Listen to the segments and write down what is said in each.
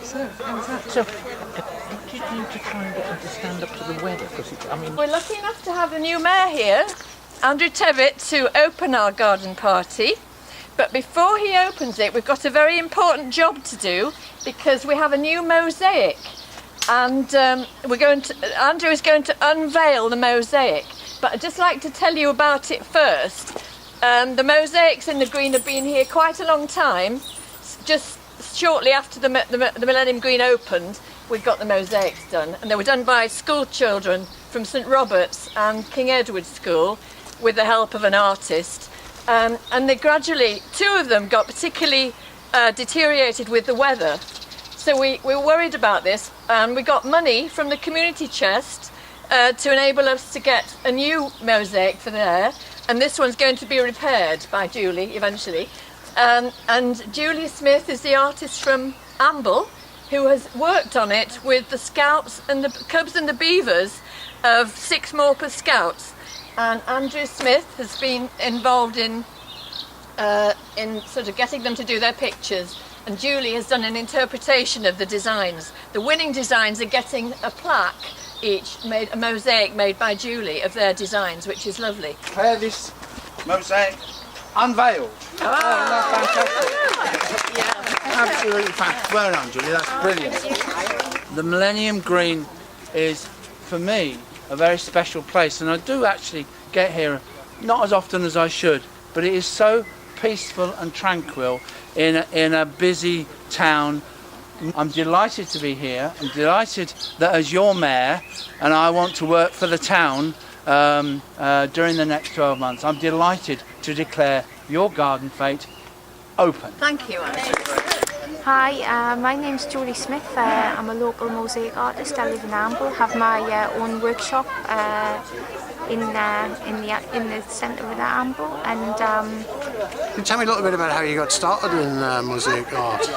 So, how's that? So, did you need to try and get them to stand up to the weather? Because we're lucky enough to have the new mayor here, Andrew Tevitt, to open our garden party. But before he opens it, we've got a very important job to do because we have a new mosaic, and Andrew is going to unveil the mosaic. But I'd just like to tell you about it first. The mosaics in the Green have been here quite a long time. Just shortly after the Millennium Green opened, we got the mosaics done, and they were done by school children from St Robert's and King Edward's School with the help of an artist. And they gradually, two of them got particularly deteriorated with the weather. So we were worried about this, and we got money from the community chest to enable us to get a new mosaic for there. And this one's going to be repaired by Julie eventually. And Julie Smith is the artist from Amble, who has worked on it with the Scouts and the Cubs and the Beavers of 6 Morpeth Scouts. And Andrew Smith has been involved in sort of getting them to do their pictures, and Julie has done an interpretation of the designs. The winning designs are getting a plaque each, a mosaic made by Julie of their designs, which is lovely. Declare this mosaic unveiled. Oh, fantastic. Yeah. Absolutely fantastic. Well done, Julie, that's brilliant. The Millennium Green is, for me, a very special place, and I do actually get here not as often as I should, but it is so peaceful and tranquil in a busy town. I'm delighted to be here. I'm delighted that as your mayor, and I want to work for the town during the next 12 months, I'm delighted to declare your garden fete open. Thank you, Anne. Hi, my name's Julie Smith. I'm a local mosaic artist. I live in Amble. Have my own workshop in the centre of the Amble. And can you tell me a little bit about how you got started in mosaic art?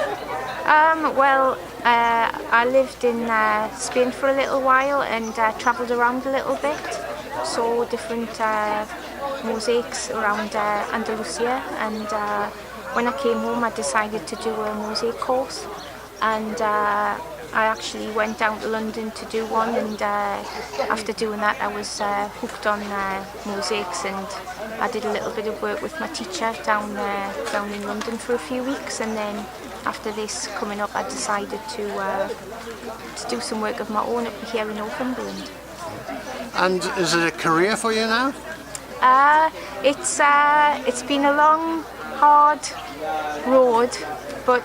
I lived in Spain for a little while and travelled around a little bit. Saw different mosaics around Andalusia, and when I came home I decided to do a mosaic course, and I actually went down to London to do one, and after doing that I was hooked on mosaics, and I did a little bit of work with my teacher down in London for a few weeks, and then after this coming up I decided to do some work of my own up here in Northumberland. And is it a career for you now? It's been a long, hard road, but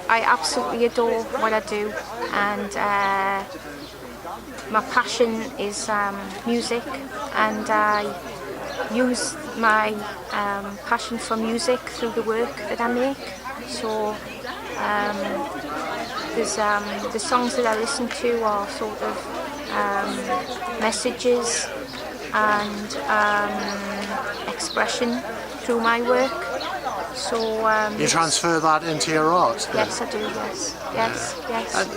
I absolutely adore what I do, and my passion is music, and I use my passion for music through the work that I make. So the songs that I listen to are sort of messages and expression through my work. So you transfer that into your art then? Yes, I do. Yes.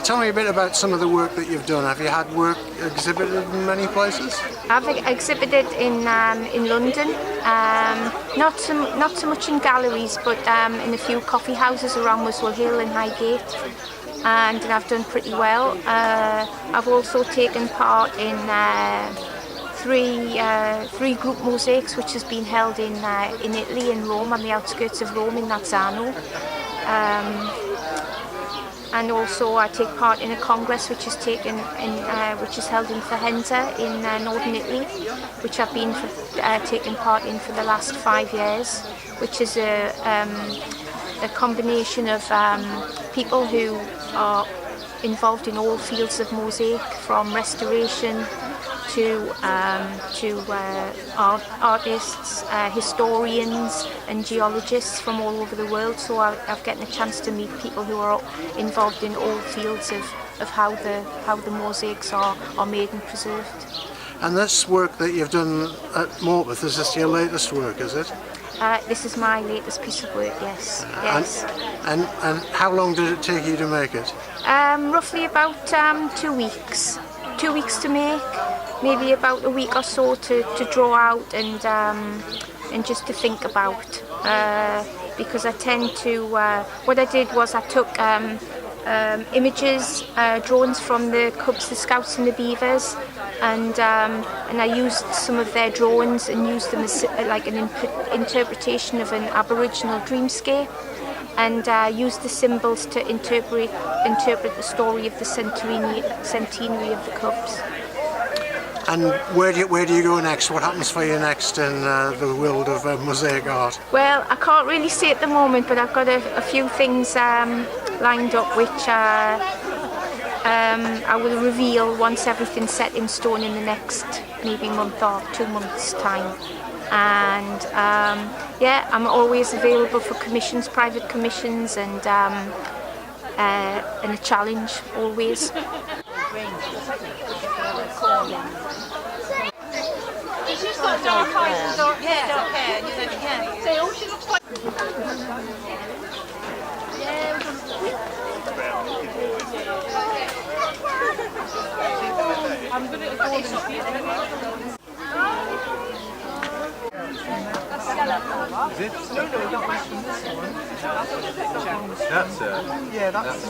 Tell me a bit about some of the work that you've done. Have you had work exhibited in many places? I've exhibited in London, not so much in galleries, but in a few coffee houses around Muswell Hill and Highgate, and I've done pretty well. I've also taken part in three group mosaics which has been held in Italy, in Rome, on the outskirts of Rome, in Nazzano. And also I take part in a congress which is held in Faenza in northern Italy, which I've been taking part in for the last 5 years, which is a combination of people who are involved in all fields of mosaic, from restoration to artists, historians and geologists from all over the world. So I've gotten a chance to meet people who are involved in all fields of how the mosaics are made and preserved. And this work that you've done at Morpeth, is this your latest work, is it? This is my latest piece of work, yes. And how long did it take you to make it? Roughly about 2 weeks. 2 weeks to make, maybe about a week or so to draw out and just to think about. Because I tend to, what I did was I took images, drawings from the Cubs, the Scouts and the Beavers, and I used some of their drawings and used them as like an interpretation of an Aboriginal dreamscape, and used the symbols to interpret the story of the centenary of the Cubs. And where do you go next? What happens for you next in the world of mosaic art? Well, I can't really say at the moment, but I've got a few things lined up which I will reveal once everything's set in stone in the next maybe month or 2 months' time. And yeah, I'm always available for commissions, private commissions, and a challenge always. She's got dark eyes and dark hair, and you know, yeah. So, she looks like... I'm good at the Is it? That's yeah, that's